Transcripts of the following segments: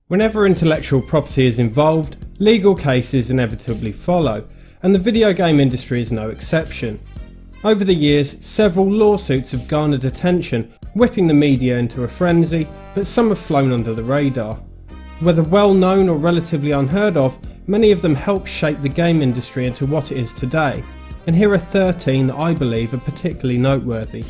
Whenever intellectual property is involved, legal cases inevitably follow, and the video game industry is no exception. Over the years, several lawsuits have garnered attention, whipping the media into a frenzy, but some have flown under the radar. Whether well known or relatively unheard of, many of them helped shape the game industry into what it is today, and here are 13 that I believe are particularly noteworthy.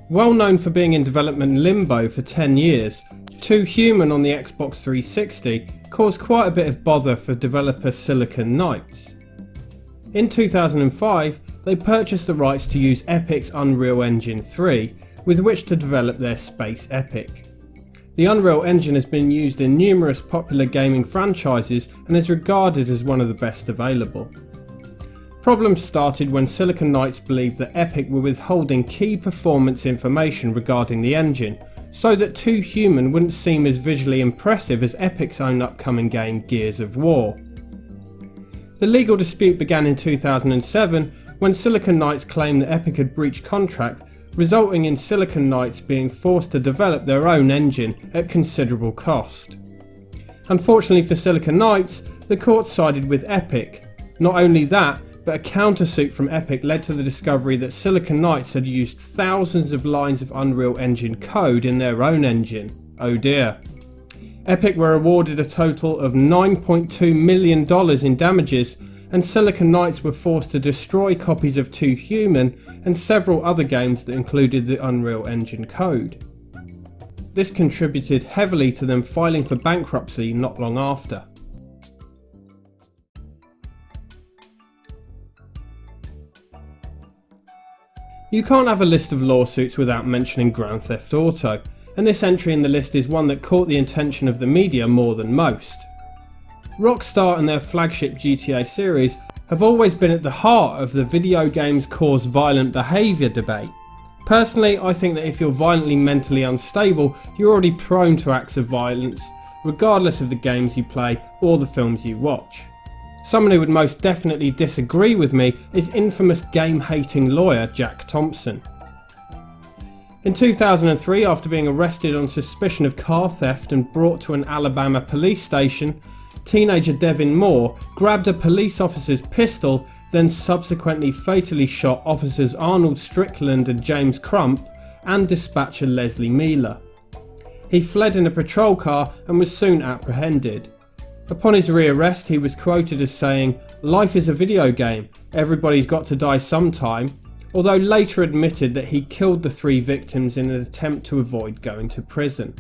Well known for being in development limbo for 10 years, Too Human on the Xbox 360 caused quite a bit of bother for developer Silicon Knights. In 2005, they purchased the rights to use Epyx Unreal Engine 3, with which to develop their space epic. The Unreal Engine has been used in numerous popular gaming franchises and is regarded as one of the best available. Problems started when Silicon Knights believed that Epyx were withholding key performance information regarding the engine, so that Too Human wouldn't seem as visually impressive as Epyx's own upcoming game Gears of War. The legal dispute began in 2007 when Silicon Knights claimed that Epyx had breached contract, resulting in Silicon Knights being forced to develop their own engine at considerable cost. Unfortunately for Silicon Knights, the court sided with Epyx. Not only that, but a countersuit from Epyx led to the discovery that Silicon Knights had used thousands of lines of Unreal Engine code in their own engine. Oh dear. Epyx were awarded a total of $9.2 million in damages, and Silicon Knights were forced to destroy copies of Too Human and several other games that included the Unreal Engine code. This contributed heavily to them filing for bankruptcy not long after. You can't have a list of lawsuits without mentioning Grand Theft Auto, and this entry in the list is one that caught the attention of the media more than most. Rockstar and their flagship GTA series have always been at the heart of the video games cause violent behaviour debate. Personally, I think that if you're violently mentally unstable, you're already prone to acts of violence, regardless of the games you play or the films you watch. Someone who would most definitely disagree with me is infamous game-hating lawyer Jack Thompson. In 2003, after being arrested on suspicion of car theft and brought to an Alabama police station, teenager Devin Moore grabbed a police officer's pistol, then subsequently fatally shot officers Arnold Strickland and James Crump and dispatcher Leslie Mealer. He fled in a patrol car and was soon apprehended. Upon his rearrest, he was quoted as saying, "Life is a video game, everybody's got to die sometime," although later admitted that he killed the 3 victims in an attempt to avoid going to prison.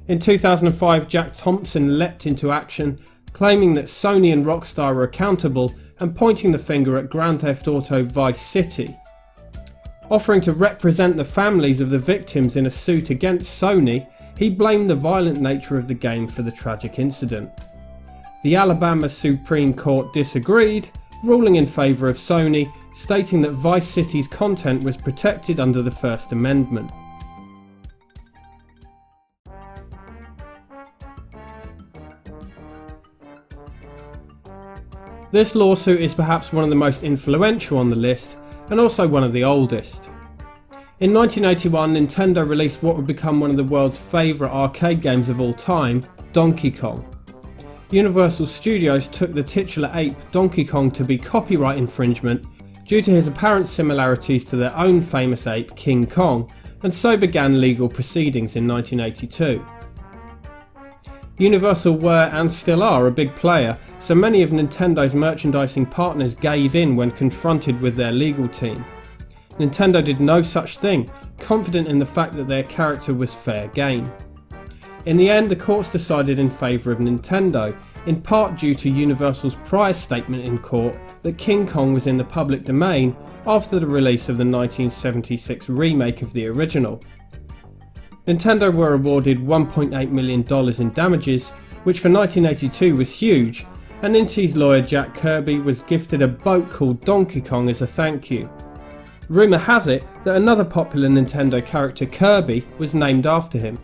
In 2005, Jack Thompson leapt into action, claiming that Sony and Rockstar were accountable and pointing the finger at Grand Theft Auto Vice City. Offering to represent the families of the victims in a suit against Sony, he blamed the violent nature of the game for the tragic incident. The Alabama Supreme Court disagreed, ruling in favour of Sony, stating that Vice City's content was protected under the First Amendment. This lawsuit is perhaps one of the most influential on the list, and also one of the oldest. In 1981, Nintendo released what would become one of the world's favourite arcade games of all time, Donkey Kong. Universal Studios took the titular ape Donkey Kong to be copyright infringement due to his apparent similarities to their own famous ape King Kong, and so began legal proceedings in 1982. Universal were and still are a big player, so many of Nintendo's merchandising partners gave in when confronted with their legal team. Nintendo did no such thing, confident in the fact that their character was fair game. In the end, the courts decided in favour of Nintendo, in part due to Universal's prior statement in court that King Kong was in the public domain after the release of the 1976 remake of the original. Nintendo were awarded $1.8 million in damages, which for 1982 was huge, and Inti's lawyer Jack Kirby was gifted a boat called Donkey Kong as a thank you. Rumour has it that another popular Nintendo character, Kirby, was named after him.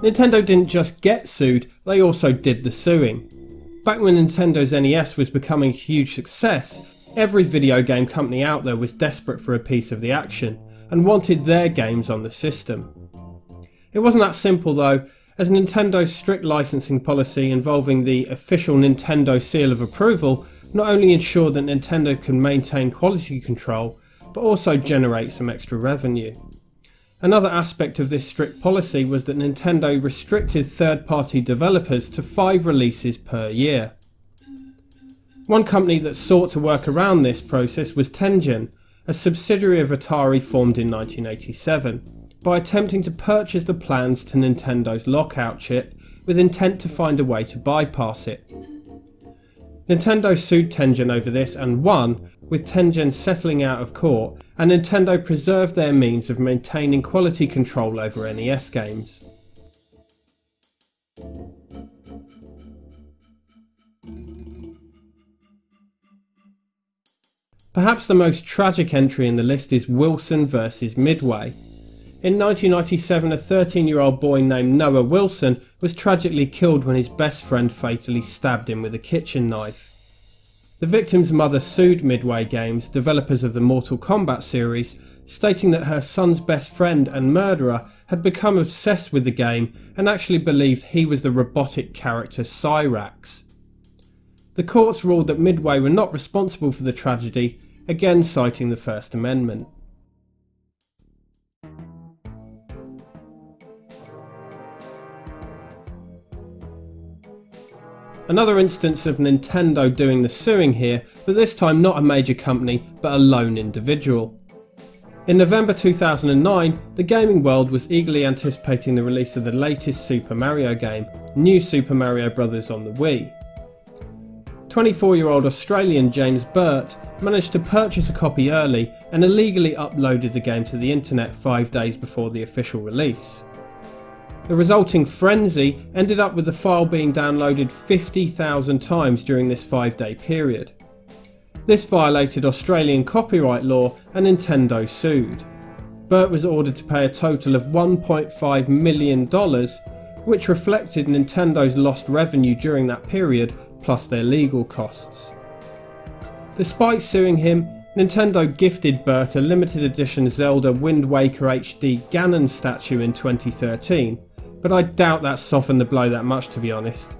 Nintendo didn't just get sued, they also did the suing. Back when Nintendo's NES was becoming a huge success, every video game company out there was desperate for a piece of the action, and wanted their games on the system. It wasn't that simple though, as Nintendo's strict licensing policy involving the official Nintendo seal of approval not only ensured that Nintendo could maintain quality control, but also generate some extra revenue. Another aspect of this strict policy was that Nintendo restricted third-party developers to 5 releases per year. One company that sought to work around this process was Tengen, a subsidiary of Atari formed in 1987, by attempting to purchase the plans to Nintendo's lockout chip with intent to find a way to bypass it. Nintendo sued Tengen over this and won, with Tengen settling out of court, and Nintendo preserved their means of maintaining quality control over NES games. Perhaps the most tragic entry in the list is Wilson vs Midway. In 1997, a 13-year-old boy named Noah Wilson was tragically killed when his best friend fatally stabbed him with a kitchen knife. The victim's mother sued Midway Games, developers of the Mortal Kombat series, stating that her son's best friend and murderer had become obsessed with the game and actually believed he was the robotic character Cyrax. The courts ruled that Midway were not responsible for the tragedy, again citing the First Amendment. Another instance of Nintendo doing the suing here, but this time not a major company but a lone individual. In November 2009, the gaming world was eagerly anticipating the release of the latest Super Mario game, New Super Mario Bros. On the Wii. 24-year-old Australian James Burt managed to purchase a copy early and illegally uploaded the game to the internet 5 days before the official release. The resulting frenzy ended up with the file being downloaded 50,000 times during this 5-day period. This violated Australian copyright law and Nintendo sued. Burt was ordered to pay a total of $1.5 million, which reflected Nintendo's lost revenue during that period plus their legal costs. Despite suing him, Nintendo gifted Burt a limited edition Zelda Wind Waker HD Ganon statue in 2013, but I doubt that softened the blow that much, to be honest.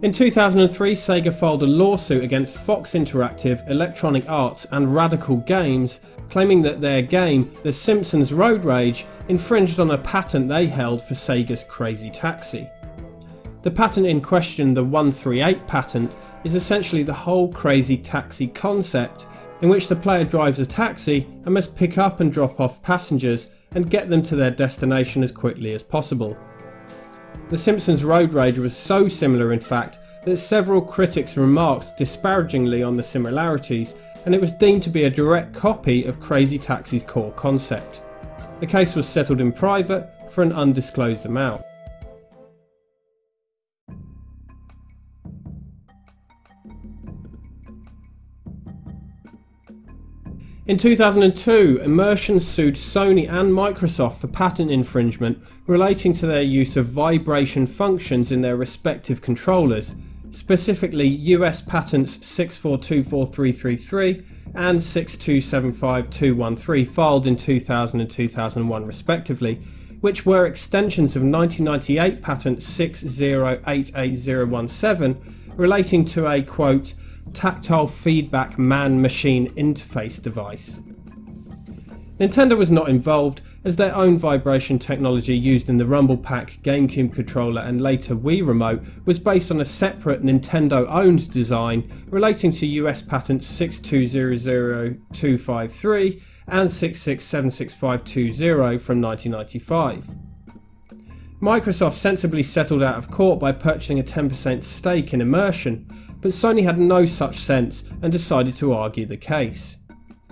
In 2003, Sega filed a lawsuit against Fox Interactive, Electronic Arts and Radical Games, claiming that their game, The Simpsons Road Rage, infringed on a patent they held for Sega's Crazy Taxi. The patent in question, the 138 patent, is essentially the whole Crazy Taxi concept, in which the player drives a taxi and must pick up and drop off passengers and get them to their destination as quickly as possible. The Simpsons Road Rage was so similar, in fact, that several critics remarked disparagingly on the similarities, and it was deemed to be a direct copy of Crazy Taxi's core concept. The case was settled in private for an undisclosed amount. In 2002, Immersion sued Sony and Microsoft for patent infringement relating to their use of vibration functions in their respective controllers, specifically US patents 6424333 and 6275213 filed in 2000 and 2001 respectively, which were extensions of 1998 patent 6088017 relating to a, quote, tactile feedback man-machine interface device. Nintendo was not involved, as their own vibration technology used in the Rumble Pack, GameCube controller and later Wii Remote was based on a separate Nintendo-owned design relating to US patents 6200253 and 6676520 from 1995. Microsoft sensibly settled out of court by purchasing a 10% stake in Immersion, but Sony had no such sense and decided to argue the case.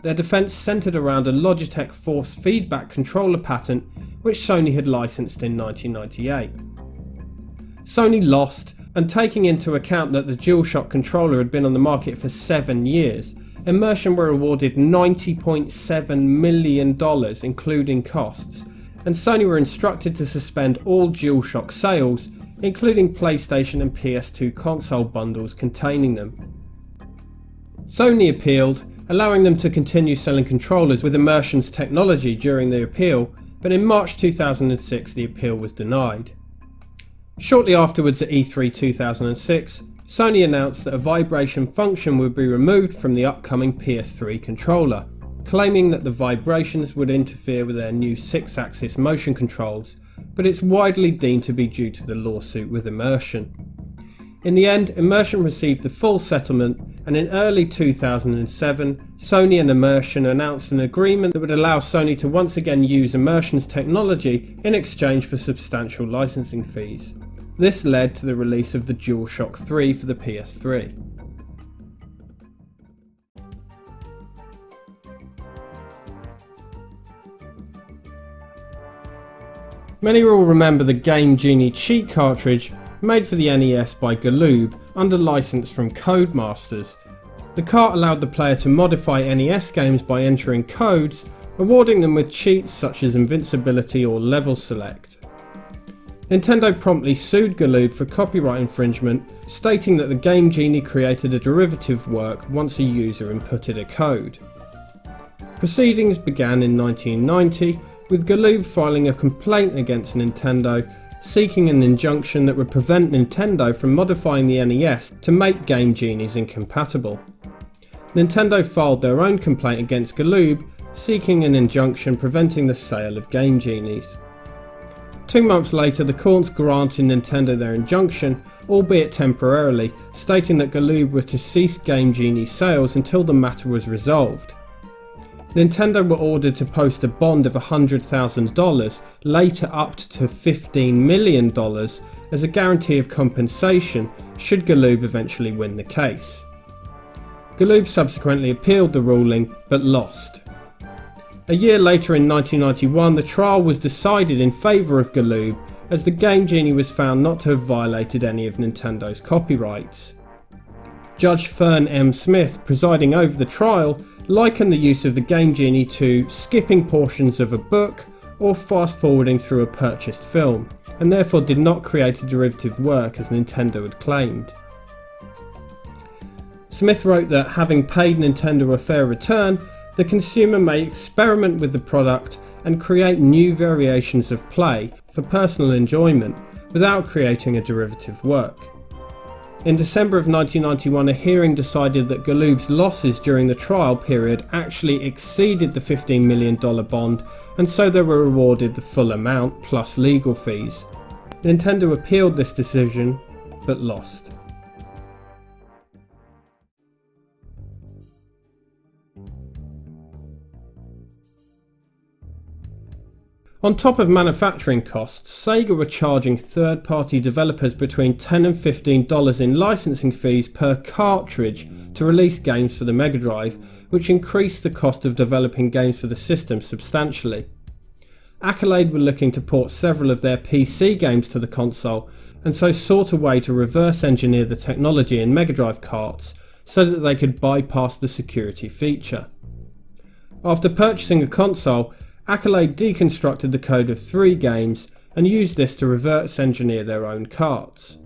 Their defence centred around a Logitech force feedback controller patent which Sony had licensed in 1998. Sony lost, and taking into account that the DualShock controller had been on the market for 7 years, Immersion were awarded $90.7 million including costs, and Sony were instructed to suspend all DualShock sales, including PlayStation and PS2 console bundles containing them. Sony appealed, allowing them to continue selling controllers with Immersion's technology during the appeal, but in March 2006 the appeal was denied. Shortly afterwards at E3 2006, Sony announced that a vibration function would be removed from the upcoming PS3 controller, claiming that the vibrations would interfere with their new 6-axis motion controls, but it's widely deemed to be due to the lawsuit with Immersion. In the end, Immersion received the full settlement, and in early 2007, Sony and Immersion announced an agreement that would allow Sony to once again use Immersion's technology in exchange for substantial licensing fees. This led to the release of the DualShock 3 for the PS3. Many will remember the Game Genie cheat cartridge made for the NES by Galoob under license from Codemasters. The cart allowed the player to modify NES games by entering codes, awarding them with cheats such as invincibility or level select. Nintendo promptly sued Galoob for copyright infringement, stating that the Game Genie created a derivative work once a user inputted a code. Proceedings began in 1990, with Galoob filing a complaint against Nintendo, seeking an injunction that would prevent Nintendo from modifying the NES to make Game Genies incompatible. Nintendo filed their own complaint against Galoob, seeking an injunction preventing the sale of Game Genies. 2 months later, the courts granted Nintendo their injunction, albeit temporarily, stating that Galoob were to cease Game Genie sales until the matter was resolved. Nintendo were ordered to post a bond of $100,000, later upped to $15 million, as a guarantee of compensation should Galoob eventually win the case. Galoob subsequently appealed the ruling, but lost. A year later in 1991, the trial was decided in favour of Galoob, as the Game Genie was found not to have violated any of Nintendo's copyrights. Judge Fern M. Smith, presiding over the trial, likened the use of the Game Genie to skipping portions of a book or fast forwarding through a purchased film, and therefore did not create a derivative work as Nintendo had claimed. Smith wrote that, having paid Nintendo a fair return, the consumer may experiment with the product and create new variations of play for personal enjoyment without creating a derivative work. In December of 1991, a hearing decided that Galoob's losses during the trial period actually exceeded the $15 million bond, and so they were awarded the full amount plus legal fees. Nintendo appealed this decision, but lost. On top of manufacturing costs, Sega were charging third-party developers between $10 and $15 in licensing fees per cartridge to release games for the Mega Drive, which increased the cost of developing games for the system substantially. Accolade were looking to port several of their PC games to the console, and so sought a way to reverse engineer the technology in Mega Drive carts so that they could bypass the security feature. After purchasing a console, Accolade deconstructed the code of 3 games and used this to reverse engineer their own carts.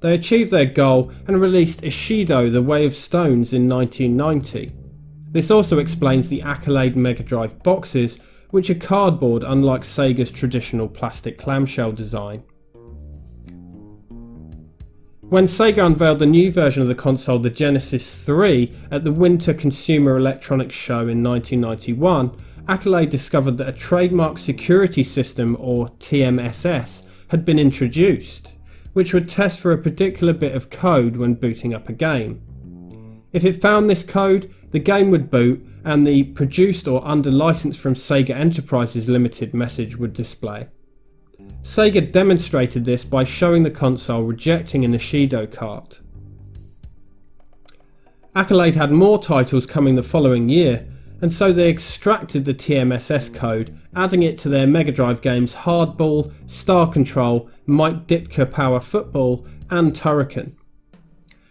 They achieved their goal and released Ishido: The Way of Stones in 1990. This also explains the Accolade Mega Drive boxes, which are cardboard unlike Sega's traditional plastic clamshell design. When Sega unveiled the new version of the console, the Genesis 3, at the Winter Consumer Electronics Show in 1991, Accolade discovered that a trademark security system, or TMSS, had been introduced, which would test for a particular bit of code when booting up a game. If it found this code, the game would boot and the produced or under license from Sega Enterprises Limited message would display. Sega demonstrated this by showing the console rejecting an Ishido cart. Accolade had more titles coming the following year, and so they extracted the TMSS code, adding it to their Mega Drive games Hardball, Star Control, Mike Ditka Power Football and Turrican.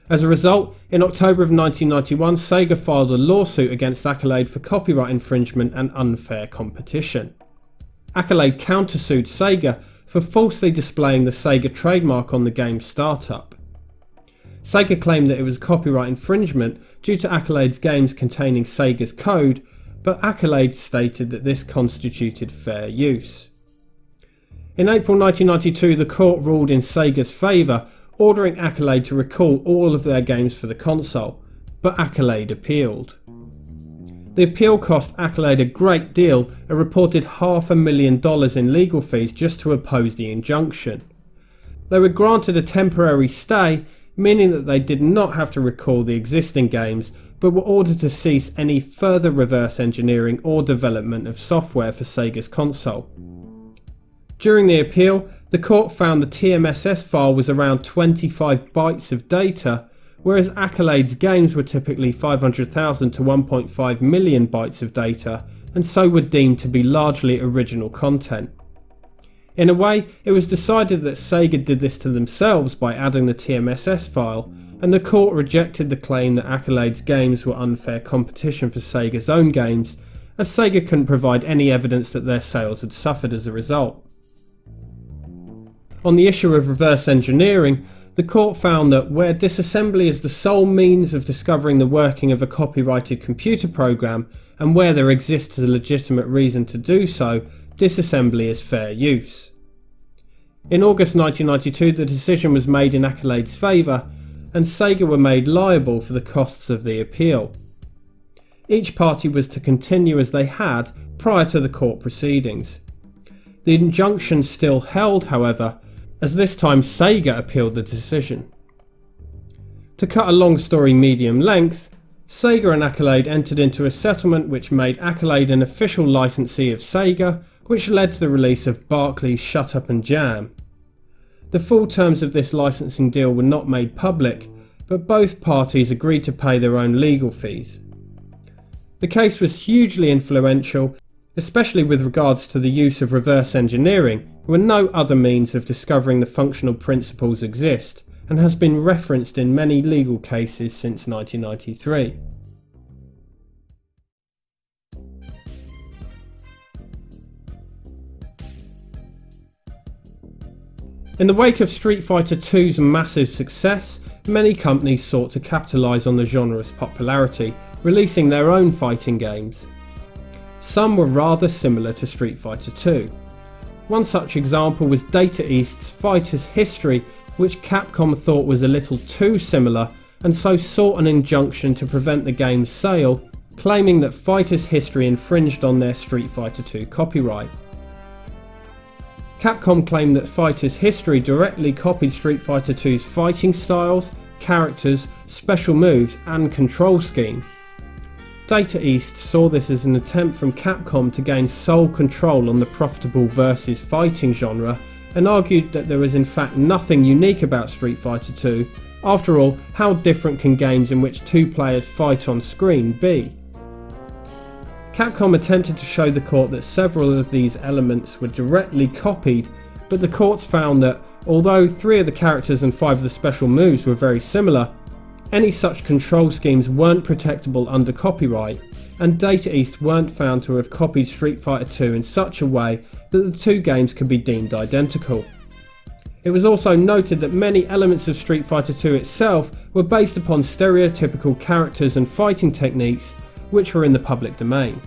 As a result, in October of 1991, Sega filed a lawsuit against Accolade for copyright infringement and unfair competition. Accolade countersued Sega for falsely displaying the Sega trademark on the game's startup. Sega claimed that it was copyright infringement due to Accolade's games containing Sega's code, but Accolade stated that this constituted fair use. In April 1992, the court ruled in Sega's favour, ordering Accolade to recall all of their games for the console, but Accolade appealed. The appeal cost Accolade a great deal, a reported $500,000 in legal fees just to oppose the injunction. They were granted a temporary stay, meaning that they did not have to recall the existing games, but were ordered to cease any further reverse engineering or development of software for Sega's console. During the appeal, the court found the TMSS file was around 25 bytes of data, whereas Accolade's games were typically 500,000 to 1.5 million bytes of data, and so were deemed to be largely original content. In a way, it was decided that Sega did this to themselves by adding the TMSS file, and the court rejected the claim that Accolade's games were unfair competition for Sega's own games, as Sega couldn't provide any evidence that their sales had suffered as a result. On the issue of reverse engineering, the court found that where disassembly is the sole means of discovering the working of a copyrighted computer program, and where there exists a legitimate reason to do so, disassembly is fair use. In August 1992, the decision was made in Accolade's favour, and Sega were made liable for the costs of the appeal. Each party was to continue as they had prior to the court proceedings. The injunction still held, however, as this time Sega appealed the decision. To cut a long story medium length, Sega and Accolade entered into a settlement which made Accolade an official licensee of Sega, which led to the release of Barclay's Shut Up and Jam. The full terms of this licensing deal were not made public, but both parties agreed to pay their own legal fees. The case was hugely influential, especially with regards to the use of reverse engineering, where no other means of discovering the functional principles exist, and has been referenced in many legal cases since 1993. In the wake of Street Fighter II's massive success, many companies sought to capitalise on the genre's popularity, releasing their own fighting games. Some were rather similar to Street Fighter II. One such example was Data East's Fighter's History, which Capcom thought was a little too similar, and so sought an injunction to prevent the game's sale, claiming that Fighter's History infringed on their Street Fighter II copyright. Capcom claimed that Fighter's History directly copied Street Fighter II's fighting styles, characters, special moves and control scheme. Data East saw this as an attempt from Capcom to gain sole control on the profitable versus fighting genre, and argued that there was in fact nothing unique about Street Fighter II. After all, how different can games in which two players fight on screen be? Capcom attempted to show the court that several of these elements were directly copied, but the courts found that although 3 of the characters and 5 of the special moves were very similar, any such control schemes weren't protectable under copyright, and Data East weren't found to have copied Street Fighter II in such a way that the two games could be deemed identical. It was also noted that many elements of Street Fighter II itself were based upon stereotypical characters and fighting techniques which were in the public domain.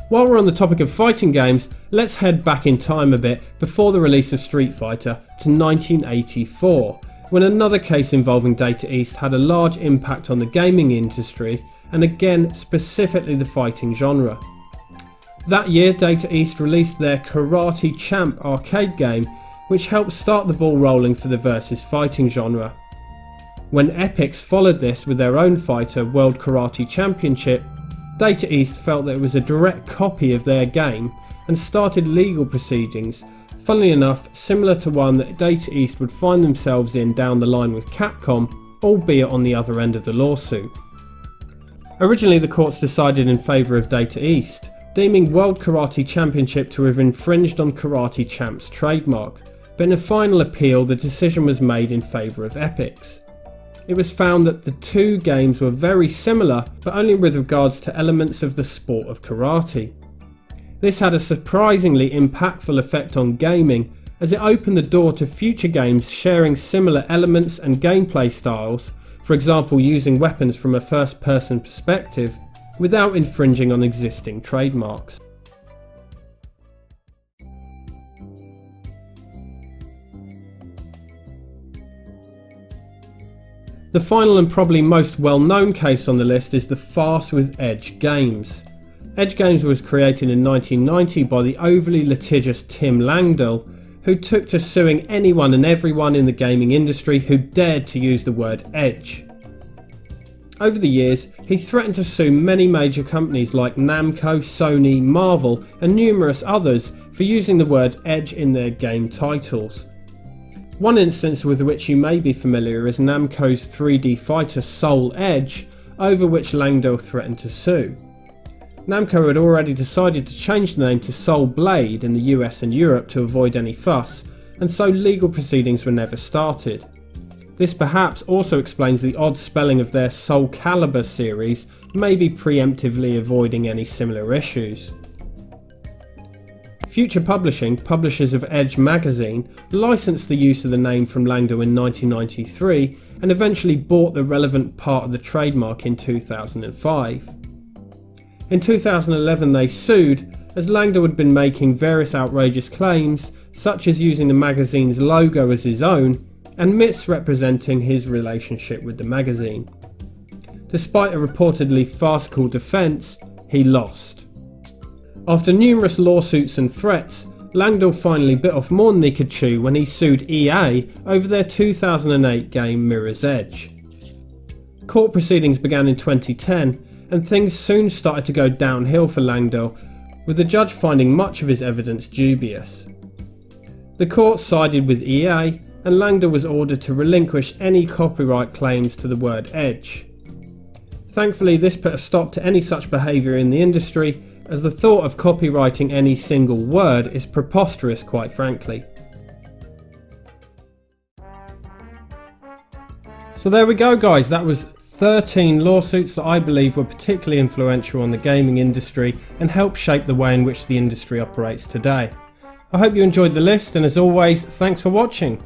While we're on the topic of fighting games, let's head back in time a bit before the release of Street Fighter to 1984, when another case involving Data East had a large impact on the gaming industry, and again specifically the fighting genre. That year, Data East released their Karate Champ arcade game, which helped start the ball rolling for the versus fighting genre. When Epyx followed this with their own fighter, World Karate Championship, Data East felt that it was a direct copy of their game and started legal proceedings, funnily enough similar to one that Data East would find themselves in down the line with Capcom, albeit on the other end of the lawsuit. Originally the courts decided in favour of Data East, deeming World Karate Championship to have infringed on Karate Champ's trademark, but in a final appeal the decision was made in favour of Epyx. It was found that the two games were very similar, but only with regards to elements of the sport of karate. This had a surprisingly impactful effect on gaming, as it opened the door to future games sharing similar elements and gameplay styles, for example using weapons from a first-person perspective, without infringing on existing trademarks. The final and probably most well-known case on the list is the farce with Edge Games. Edge Games was created in 1990 by the overly litigious Tim Langdell, who took to suing anyone and everyone in the gaming industry who dared to use the word Edge. Over the years, he threatened to sue many major companies like Namco, Sony, Marvel and numerous others for using the word Edge in their game titles. One instance with which you may be familiar is Namco's 3D fighter Soul Edge, over which Langdell threatened to sue. Namco had already decided to change the name to Soul Blade in the US and Europe to avoid any fuss, and so legal proceedings were never started. This perhaps also explains the odd spelling of their Soul Calibur series, maybe preemptively avoiding any similar issues. Future Publishing, publishers of Edge magazine, licensed the use of the name from Langdell in 1993 and eventually bought the relevant part of the trademark in 2005. In 2011 they sued, as Langdell had been making various outrageous claims, such as using the magazine's logo as his own and misrepresenting his relationship with the magazine. Despite a reportedly farcical defence, he lost. After numerous lawsuits and threats, Langdell finally bit off more than he could chew when he sued EA over their 2008 game Mirror's Edge. Court proceedings began in 2010, and things soon started to go downhill for Langdell, with the judge finding much of his evidence dubious. The court sided with EA, and Langdell was ordered to relinquish any copyright claims to the word Edge. Thankfully, this put a stop to any such behaviour in the industry, as the thought of copyrighting any single word is preposterous, quite frankly. So there we go guys, that was 13 lawsuits that I believe were particularly influential on the gaming industry and helped shape the way in which the industry operates today. I hope you enjoyed the list, and as always, thanks for watching.